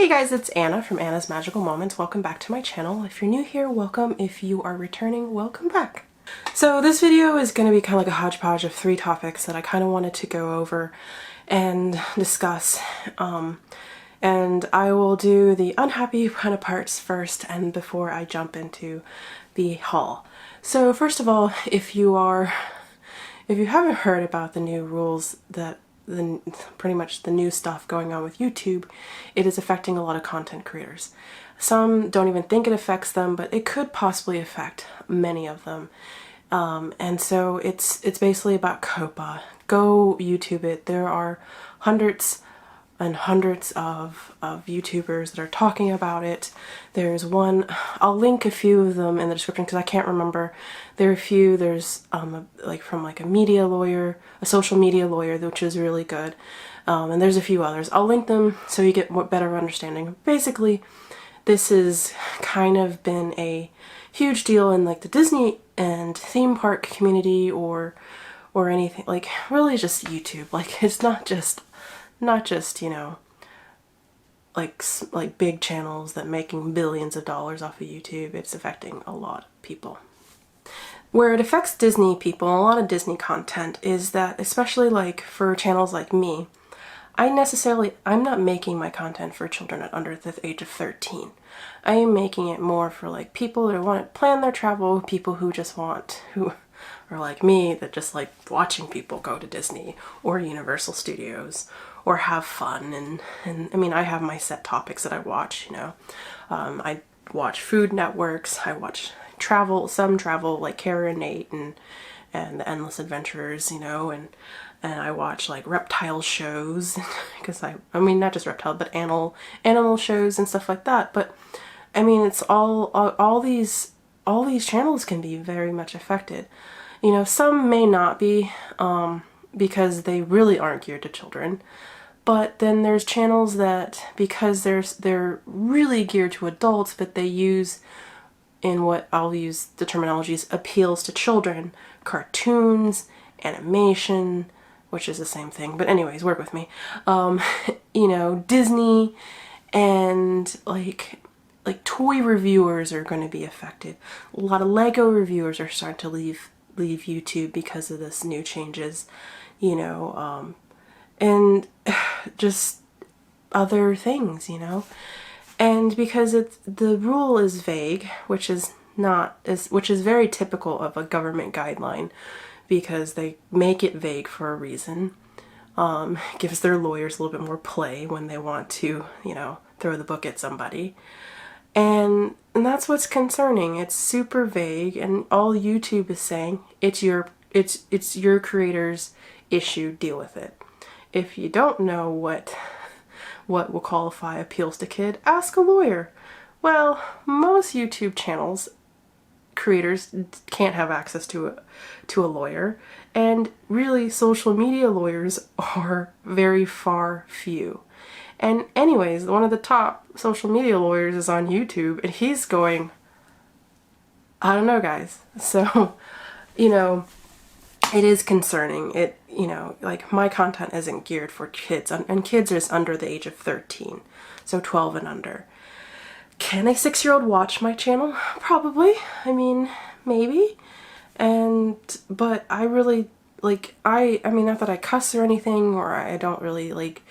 Hey guys, it's Anna from Anna's Magical Moments. Welcome back to my channel. If you're new here, welcome. If you are returning, welcome back. So this video is going to be kind of like a hodgepodge of 3 topics that I kind of wanted to go over and discuss. And I will do the unhappy kind of parts first and before I jump into the haul. So first of all, if you haven't heard about the new rules that pretty much the new stuff going on with YouTube, it is affecting a lot of content creators. Some don't even think it affects them, but it could possibly affect many of them. And so it's basically about COPPA. Go YouTube it. There are hundreds and hundreds of YouTubers that are talking about it. There's one, I'll link a few of them in the description because I can't remember. There are a few, there's like from like a media lawyer, a social media lawyer, which is really good. And there's a few others. I'll link them so you get what better understanding. Basically, this has kind of been a huge deal in like the Disney and theme park community or anything, like really just YouTube. Like it's not just, you know, like big channels that making billions of dollars off of YouTube. It's affecting a lot of people. Where it affects Disney people, a lot of Disney content, is that especially like for channels like me, I'm not making my content for children at under the age of 13. I am making it more for like people that want to plan their travel, people who are like me, that just like watching people go to Disney or Universal Studios or have fun. And I mean, I have my set topics that I watch, you know. I watch Food Networks, I watch some travel like Kara and Nate and the Endless Adventurers, you know, and I watch like reptile shows because I mean not just reptile but animal shows and stuff like that. But I mean, it's all these channels can be very much affected. You know, some may not be because they really aren't geared to children. But then there's channels that, because they're really geared to adults, but they use, in what I'll use the terminologies, appeals to children, cartoons, animation, which is the same thing, but anyways, work with me. You know, Disney and like toy reviewers are going to be affected. A lot of Lego reviewers are starting to leave YouTube because of this new changes, you know, and just other things, you know. And because the rule is vague, which is very typical of a government guideline, because they make it vague for a reason. Gives their lawyers a little bit more play when they want to, you know, throw the book at somebody. And that's what's concerning. It's super vague, and all YouTube is saying, it's your creator's issue, deal with it. If you don't know what will qualify appeals to kid, ask a lawyer. Well, most YouTube channels creators can't have access to a lawyer, and really social media lawyers are very few. And anyways, one of the top social media lawyers is on YouTube, and he's going, I don't know, guys. So, you know, it is concerning. It, you know, like my content isn't geared for kids, and kids are under the age of 13, so 12 and under. Can a 6-year-old watch my channel? Probably. I mean, maybe. But I really, like, I mean, not that I cuss or anything, or I don't really, like,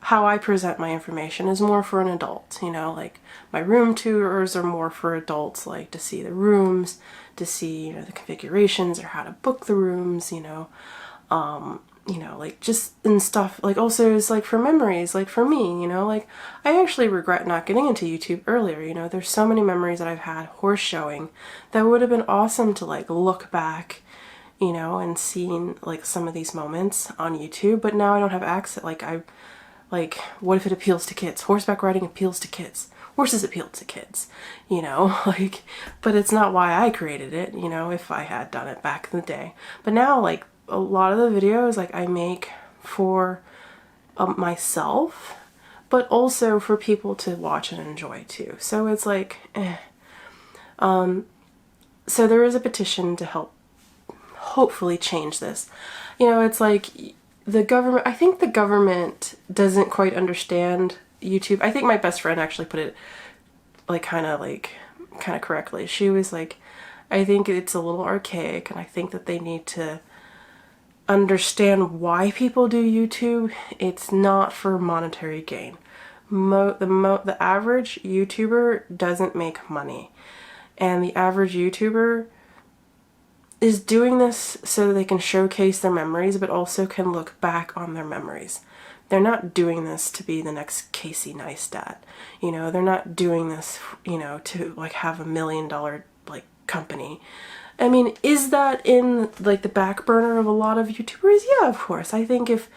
how I present my information is more for an adult, you know, like my room tours are more for adults, like to see the rooms, to see, you know, the configurations or how to book the rooms, you know, like just and stuff. Like also it's like for memories, like for me, you know, like I actually regret not getting into YouTube earlier. You know, there's so many memories that I've had horse showing that would have been awesome to like look back, you know, and seen like some of these moments on YouTube, but now I don't have access. Like, what if it appeals to kids? Horseback riding appeals to kids. Horses appeal to kids, you know, like, but it's not why I created it, you know, if I had done it back in the day. But now, like, a lot of the videos, like, I make for myself, but also for people to watch and enjoy, too. So it's like, so there is a petition to help hopefully change this. You know, it's like, I think the government doesn't quite understand YouTube. I think my best friend actually put it kind of correctly. She was like, I think it's a little archaic, and I think that they need to understand why people do YouTube. It's not for monetary gain. The average YouTuber doesn't make money, and the average YouTuber is doing this so they can showcase their memories, but also can look back on their memories. They're not doing this to be the next Casey Neistat. You know, they're not doing this, you know, to like have $1 million like company. I mean, is that in like the back burner of a lot of YouTubers? Yeah, of course. I think if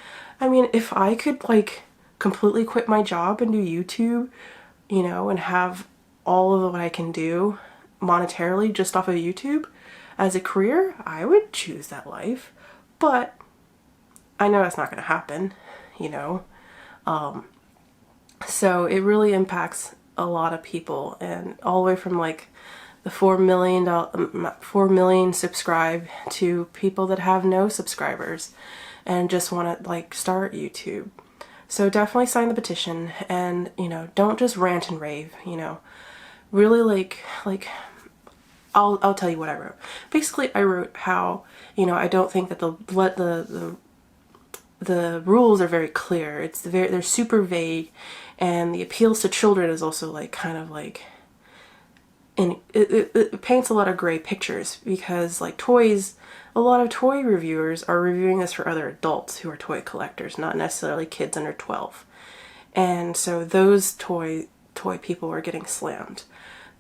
I could like completely quit my job and do YouTube, you know, and have all of what I can do monetarily just off of YouTube as a career, I would choose that life. But I know that's not going to happen, you know. So it really impacts a lot of people, and all the way from like the 4 million subscribe to people that have no subscribers and just want to like start YouTube. So definitely sign the petition, and you know, don't just rant and rave, you know. Really like I'll tell you what I wrote. Basically, I wrote how, you know, I don't think that the rules are very clear. They're super vague, and the appeals to children is also like kind of like, and it paints a lot of gray pictures, because like toys, a lot of toy reviewers are reviewing this for other adults who are toy collectors, not necessarily kids under 12. And so those toy people are getting slammed.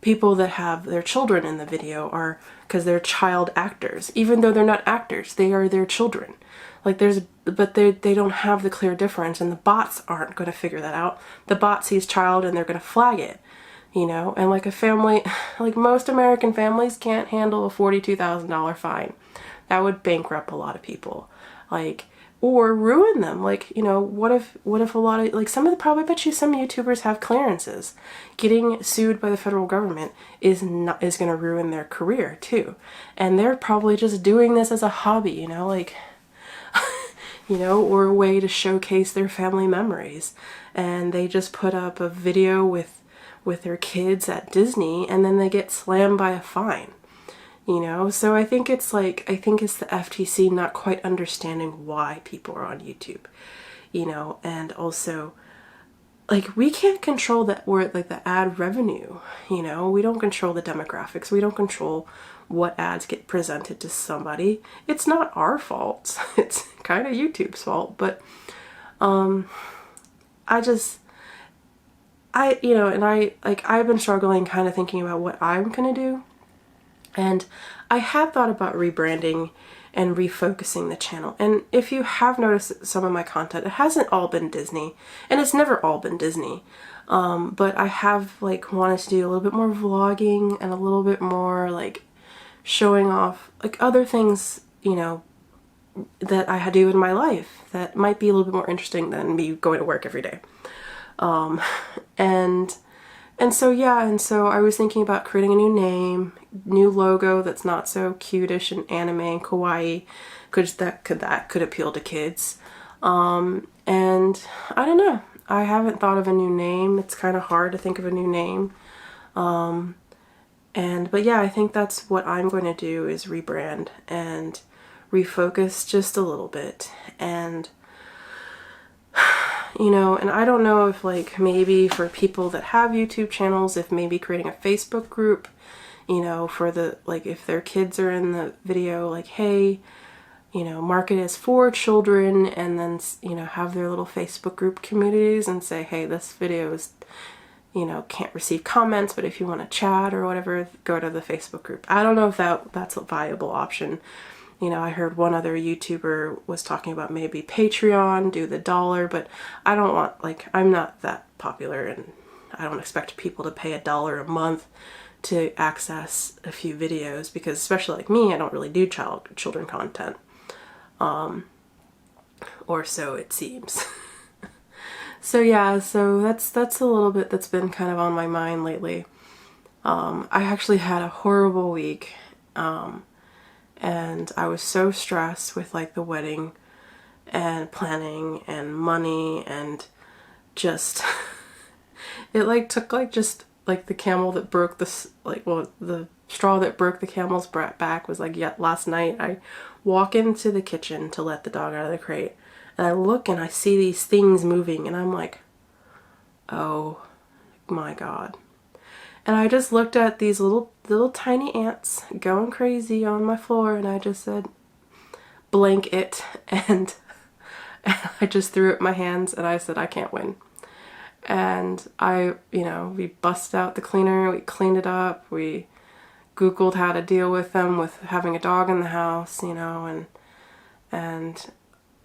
People that have their children in the video are, because they're child actors, even though they're not actors, they are their children. Like but they don't have the clear difference, and the bots aren't going to figure that out. The bot sees child and they're going to flag it, you know. And like a family, like most American families can't handle a $42,000 fine. That would bankrupt a lot of people, like, or ruin them. Like, you know, what if a lot of, like, I bet you some YouTubers have clearances. Getting sued by the federal government is going to ruin their career too. And they're probably just doing this as a hobby, you know, like, you know, or a way to showcase their family memories. And they just put up a video with their kids at Disney, and then they get slammed by a fine. You know, so I think it's the FTC not quite understanding why people are on YouTube, you know. And also, like, we can't control the ad revenue, you know. We don't control the demographics. We don't control what ads get presented to somebody. It's not our fault. It's kind of YouTube's fault. But I've been struggling kind of thinking about what I'm gonna do. And I had thought about rebranding and refocusing the channel. And if you have noticed some of my content, it hasn't all been Disney, and it's never all been Disney. But I have like wanted to do a little bit more vlogging and a little bit more like showing off like other things, you know, that I do in my life that might be a little bit more interesting than me going to work every day. And so I was thinking about creating a new name, new logo that's not so cutish and anime and kawaii, because that could appeal to kids. And I don't know. I haven't thought of a new name. It's kind of hard to think of a new name. But yeah, I think that's what I'm going to do, is rebrand and refocus just a little bit. And you know, and I don't know if like maybe for people that have YouTube channels, if maybe creating a Facebook group, you know, for the, like, if their kids are in the video, like, hey, you know, mark it as for children, and then, you know, have their little Facebook group communities and say, hey, this video is, you know, can't receive comments, but if you want to chat or whatever, go to the Facebook group. I don't know if that's a viable option. You know, I heard one other YouTuber was talking about maybe Patreon, do the $1, but I don't want, like, I'm not that popular, and I don't expect people to pay $1 a month to access a few videos, because especially like me, I don't really do children content. Or so it seems. So yeah, so that's a little bit that's been kind of on my mind lately. I actually had a horrible week. And I was so stressed with like the wedding and planning and money and just It like took like just like the camel that broke the, like, well, the straw that broke the camel's back was like, yet last night I walk into the kitchen to let the dog out of the crate, and I look and I see these things moving, and I'm like, oh my God. And I just looked at these little tiny ants going crazy on my floor, and I just said, blank it, and I just threw up my hands and I said, I can't win. And we busted out the cleaner, we cleaned it up, we Googled how to deal with them with having a dog in the house, and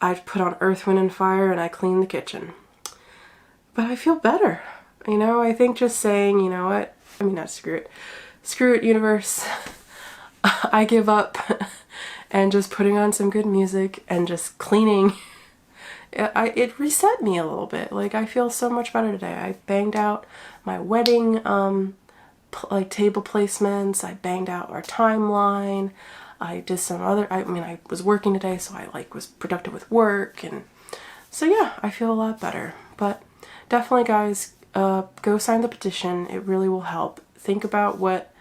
I put on Earth, Wind, and Fire, and I cleaned the kitchen. But I feel better. I think just saying, you know what, not screw it, universe. I give up, and just putting on some good music and just cleaning, it reset me a little bit. Like, I feel so much better today. I banged out my wedding like table placements, I banged out our timeline, I did some other, I was working today, so I like was productive with work, and so yeah, I feel a lot better. But definitely, guys, go sign the petition. It really will help. Think about what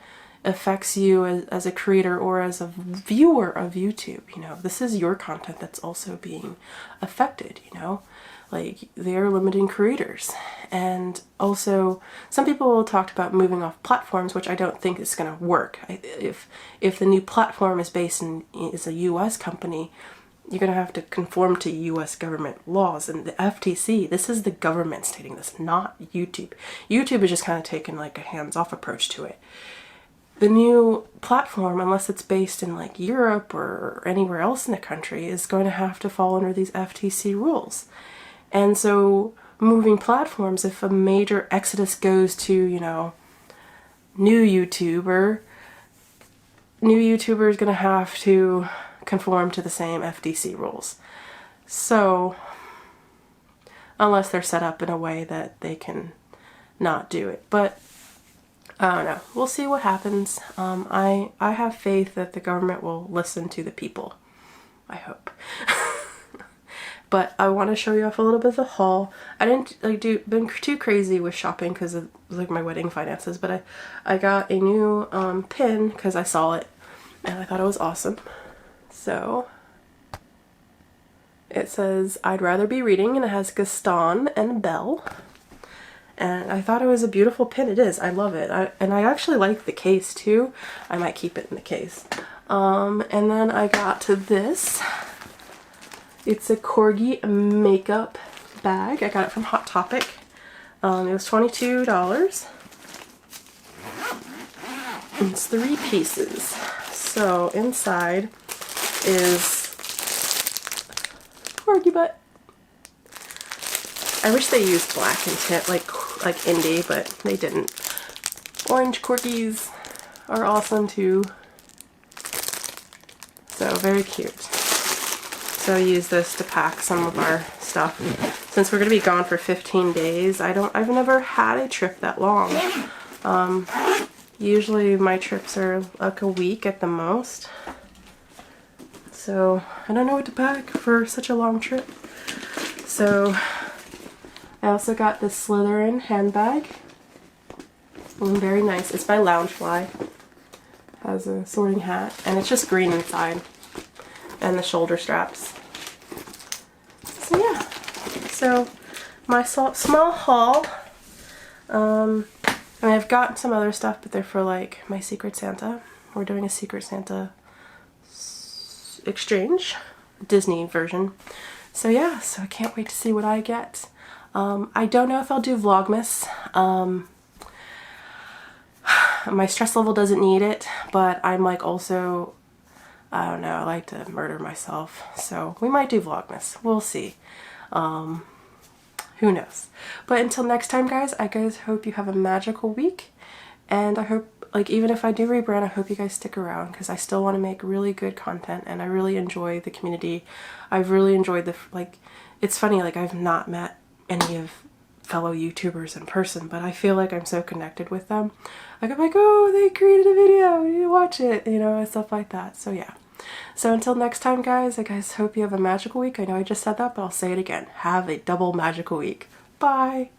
affects you as a creator or as a viewer of YouTube. This is your content that's also being affected, like they're limiting creators. And also some people talked about moving off platforms, which I don't think is going to work. If the new platform is is a US company, you're going to have to conform to US government laws, and the FTC, this is the government stating this, not YouTube. YouTube is just kind of taking like a hands-off approach to it. The new platform, unless it's based in like Europe or anywhere else in the country, is going to have to fall under these FTC rules. And so moving platforms, if a major exodus goes to, new YouTuber is going to have to conform to the same FTC rules. So unless they're set up in a way that they can not do it. But I don't know. We'll see what happens. I have faith that the government will listen to the people. I hope. But I want to show you off a little bit of the haul. I didn't been too crazy with shopping because of like my wedding finances, but I got a new pin because I saw it and I thought it was awesome. So it says, I'd rather be reading, and it has Gaston and Belle. And I thought it was a beautiful pin. It is. I love it. And I actually like the case too. I might keep it in the case. And then I got to this. It's a Corgi makeup bag. I got it from Hot Topic. It was $22. And it's 3 pieces. So inside is Corgi butt. I wish they used black and tint like indie, but they didn't. Orange corgis are awesome too. So very cute. So I use this to pack some of our stuff. Since we're gonna be gone for 15 days, I've never had a trip that long. Usually my trips are like a week at the most. So I don't know what to pack for such a long trip. So I also got this Slytherin handbag. Very nice. It's by Loungefly. Has a sorting hat, and it's just green inside, and the shoulder straps. So yeah. So my small haul. I've got some other stuff, but they're for like my Secret Santa. We're doing a Secret Santa exchange, Disney version. So yeah, so I can't wait to see what I get. I don't know if I'll do Vlogmas. My stress level doesn't need it, but I'm like also, I don't know, I like to murder myself. So we might do Vlogmas. We'll see. Who knows? But until next time, guys, I hope you have a magical week. And I hope, like, even if I do rebrand, I hope you guys stick around, because I still want to make really good content, and I really enjoy the community. I've really enjoyed it's funny, like, I've not met any of fellow YouTubers in person, but I feel like I'm so connected with them. Like, I'm like, oh, they created a video, you watch it, and stuff like that. So yeah. So until next time, guys, I hope you have a magical week. I know I just said that, but I'll say it again. Have a double magical week. Bye!